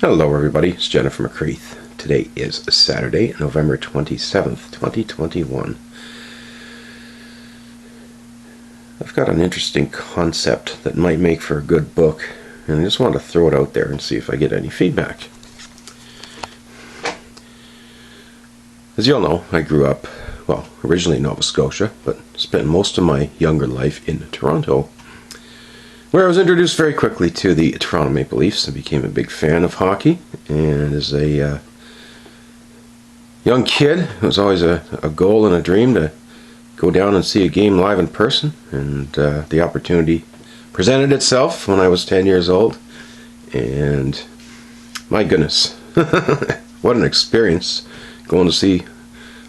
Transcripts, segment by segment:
Hello everybody, it's Jenn from McCreath. Today is Saturday, November 27th, 2021. I've got an interesting concept that might make for a good book, and I just want to throw it out there and see if I get any feedback. As you all know, I grew up, originally in Nova Scotia, but spent most of my younger life in Toronto, where I was introduced very quickly to the Toronto Maple Leafs and became a big fan of hockey. And as a young kid, it was always a goal and a dream to go down and see a game live in person. And the opportunity presented itself when I was 10 years old. And my goodness, what an experience going to see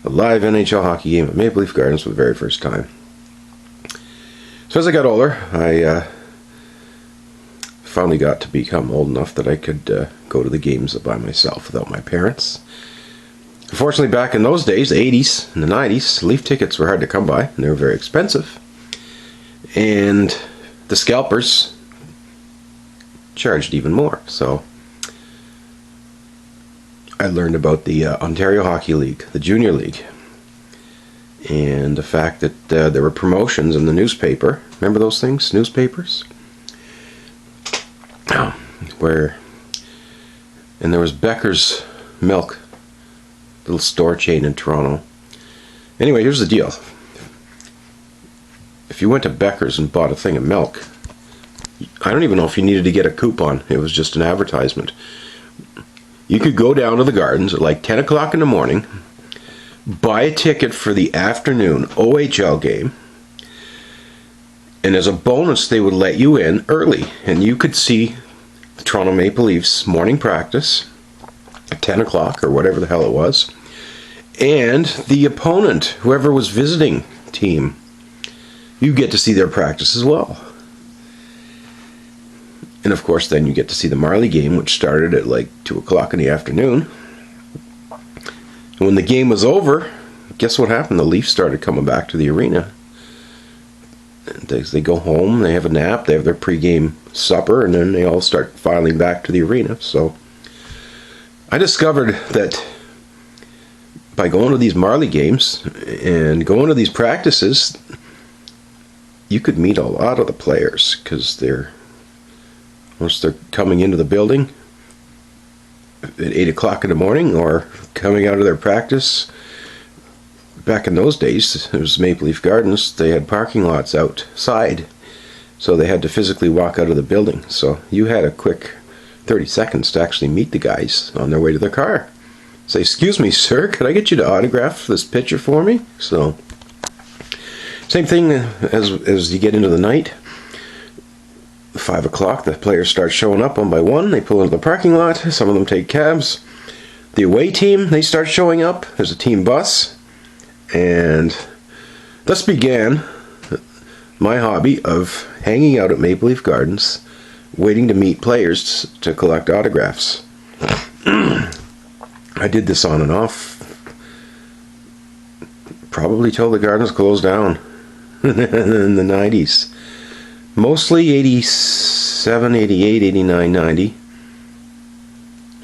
a live NHL hockey game at Maple Leaf Gardens for the very first time. So as I got older, I finally got to become old enough that I could go to the games by myself without my parents. Unfortunately, back in those days, the 80s and the 90s, Leaf tickets were hard to come by, and they were very expensive. And the scalpers charged even more. So I learned about the Ontario Hockey League, the Junior League, and the fact that there were promotions in the newspaper. Remember those things, newspapers? And there was Becker's Milk, little store chain in Toronto. Anyway, here's the deal. If you went to Becker's and bought a thing of milk, I don't even know if you needed to get a coupon. It was just an advertisement. You could go down to the gardens at like 10 o'clock in the morning, buy a ticket for the afternoon OHL game, and as a bonus they would let you in early, and you could see the Toronto Maple Leafs morning practice at 10 o'clock or whatever the hell it was, and the opponent, whoever was visiting team, you get to see their practice as well. And of course then you get to see the Marley game, which started at like 2 o'clock in the afternoon. And when the game was over, guess what happened? The Leafs started coming back to the arena. They go home, they have a nap, they have their pregame supper, and then they all start filing back to the arena. So I discovered that by going to these Marley games and going to these practices, you could meet a lot of the players, because once they're coming into the building at 8 o'clock in the morning or coming out of their practice. Back in those days, it was Maple Leaf Gardens, they had parking lots outside, so they had to physically walk out of the building. So you had a quick 30 seconds to actually meet the guys on their way to their car. Say, "Excuse me, sir, could I get you to autograph this picture for me?" So, same thing as you get into the night. 5 o'clock, the players start showing up one by one. They pull into the parking lot. Some of them take cabs. The away team, they start showing up. There's a team bus. And thus began my hobby of hanging out at Maple Leaf Gardens, waiting to meet players to collect autographs. I did this on and off, probably till the gardens closed down in the 90s. Mostly 87, 88, 89, 90,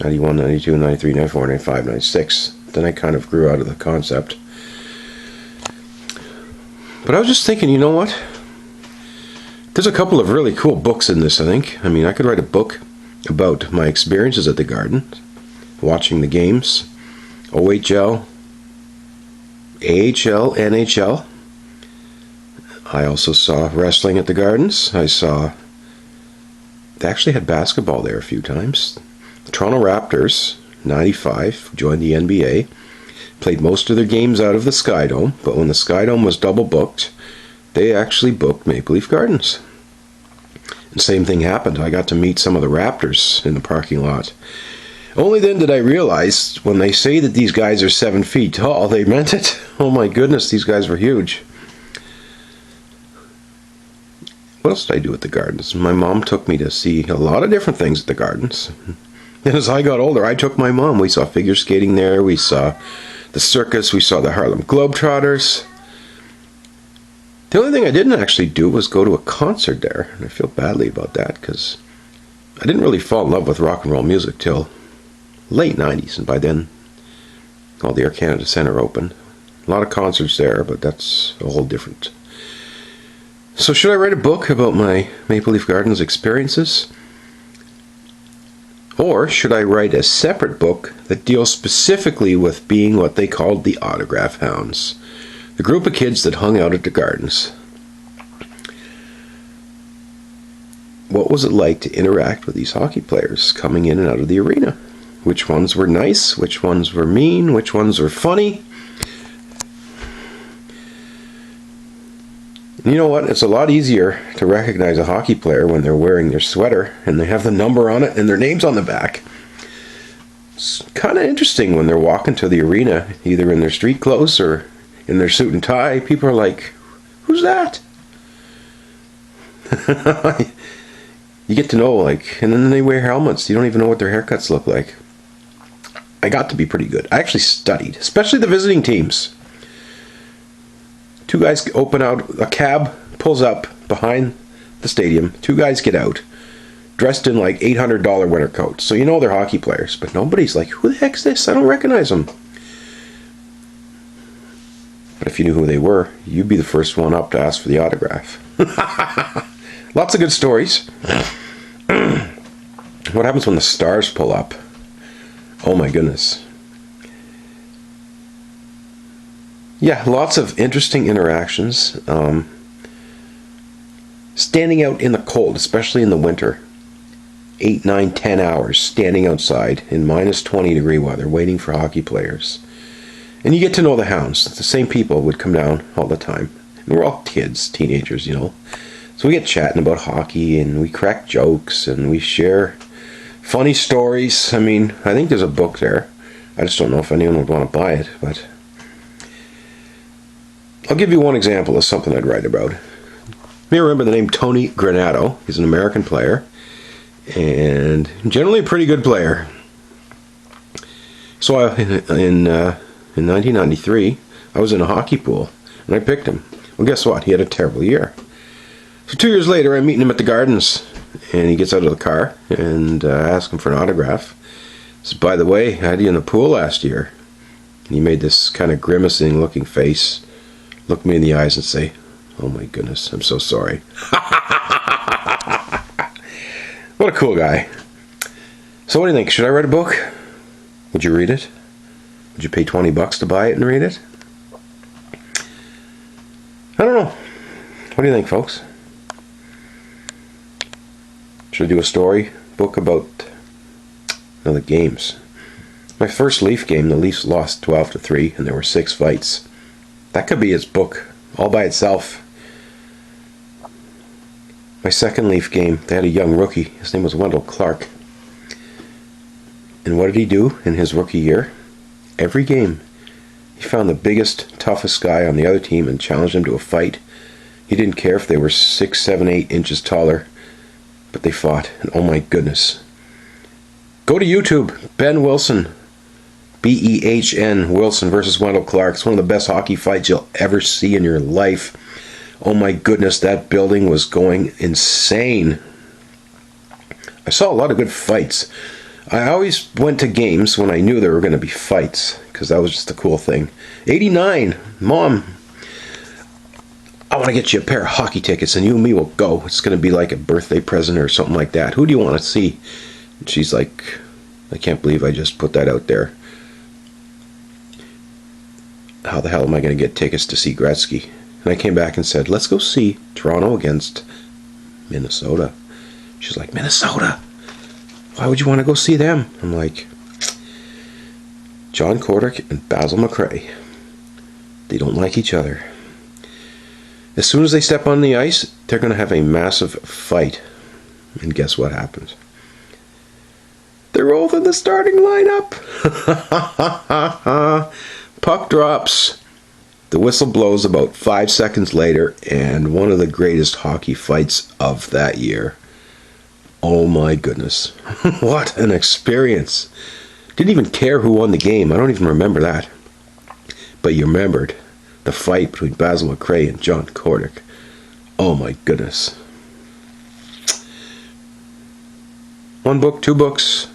91, 92, 93, 94, 95, 96. Then I kind of grew out of the concept. But I was just thinking, you know what? There's a couple of really cool books in this, I think. I mean, I could write a book about my experiences at the Garden, watching the games, OHL, AHL, NHL. I also saw wrestling at the Gardens. They actually had basketball there a few times. The Toronto Raptors, 95, joined the NBA. Played most of their games out of the Skydome, but when the Skydome was double booked, they actually booked Maple Leaf Gardens. And same thing happened. I got to meet some of the Raptors in the parking lot. Only then did I realize, when they say that these guys are 7 feet tall, they meant it. Oh my goodness, these guys were huge. What else did I do at the Gardens? My mom took me to see a lot of different things at the Gardens. And as I got older, I took my mom. We saw figure skating there. We saw the circus. We saw the Harlem Globetrotters. The only thing I didn't actually do was go to a concert there. And I feel badly about that, because I didn't really fall in love with rock and roll music till late 90s, and by then, well, the Air Canada Centre opened. A lot of concerts there, but that's a whole different. So should I write a book about my Maple Leaf Gardens experiences? Or should I write a separate book that deals specifically with being what they called the autograph hounds? The group of kids that hung out at the gardens. What was it like to interact with these hockey players coming in and out of the arena? Which ones were nice? Which ones were mean? Which ones were funny? You know what? It's a lot easier to recognize a hockey player when they're wearing their sweater and they have the number on it and their name's on the back. It's kind of interesting when they're walking to the arena, either in their street clothes or in their suit and tie. People are like, who's that? You get to know, like, and then they wear helmets. You don't even know what their haircuts look like. I got to be pretty good. I actually studied, especially the visiting teams. Two guys open out, a cab pulls up behind the stadium. Two guys get out, dressed in like $800 winter coats. So you know they're hockey players, but nobody's like, who the heck's this? I don't recognize them. But if you knew who they were, you'd be the first one up to ask for the autograph. Lots of good stories. What happens when the Stars pull up? Oh my goodness. Yeah, lots of interesting interactions. Standing out in the cold, especially in the winter. 8, 9, 10 hours standing outside in minus 20 degree weather waiting for hockey players. And you get to know the hounds. The same people would come down all the time. And we're all kids, teenagers, you know. So we get chatting about hockey and we crack jokes and we share funny stories. I mean, I think there's a book there. I just don't know if anyone would want to buy it, but I'll give you one example of something I'd write about. You may remember the name Tony Granato. He's an American player and generally a pretty good player. So in 1993, I was in a hockey pool and I picked him. Well, guess what? He had a terrible year. So 2 years later, I'm meeting him at the Gardens, and he gets out of the car and asks him for an autograph. He says, by the way, I had you in the pool last year. And he made this kind of grimacing looking face, look me in the eyes and say, oh my goodness, I'm so sorry. What a cool guy. So what do you think? Should I write a book? Would you read it? Would you pay $20 to buy it and read it? I don't know. What do you think, folks? Should I do a story book about the games? My first Leaf game, the Leafs lost 12-3, and there were 6 fights. That could be its book, all by itself. My second Leaf game, they had a young rookie. His name was Wendell Clark. And what did he do in his rookie year? Every game, he found the biggest, toughest guy on the other team and challenged him to a fight. He didn't care if they were 6, 7, 8 inches taller, but they fought, and oh my goodness. Go to YouTube, Ben Wilson, B-E-H-N, Wilson versus Wendell Clark. It's one of the best hockey fights you'll ever see in your life. Oh my goodness, that building was going insane. I saw a lot of good fights. I always went to games when I knew there were going to be fights, because that was just a cool thing. 89, Mom, I want to get you a pair of hockey tickets and you and me will go. It's going to be like a birthday present or something like that. Who do you want to see? And she's like, I can't believe I just put that out there. How the hell am I going to get tickets to see Gretzky? And I came back and said, let's go see Toronto against Minnesota. She's like, Minnesota? Why would you want to go see them? I'm like, John Kordick and Basil McRae. They don't like each other. As soon as they step on the ice, they're going to have a massive fight. And guess what happens? They're both in the starting lineup. Puck drops. The whistle blows about 5 seconds later, and one of the greatest hockey fights of that year. Oh my goodness. What an experience. Didn't even care who won the game. I don't even remember that. But you remembered the fight between Basil McRae and John Kordick. Oh my goodness. 1 book, 2 books.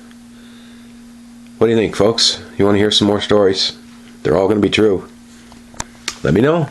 What do you think, folks? You want to hear some more stories? They're all going to be true. Let me know.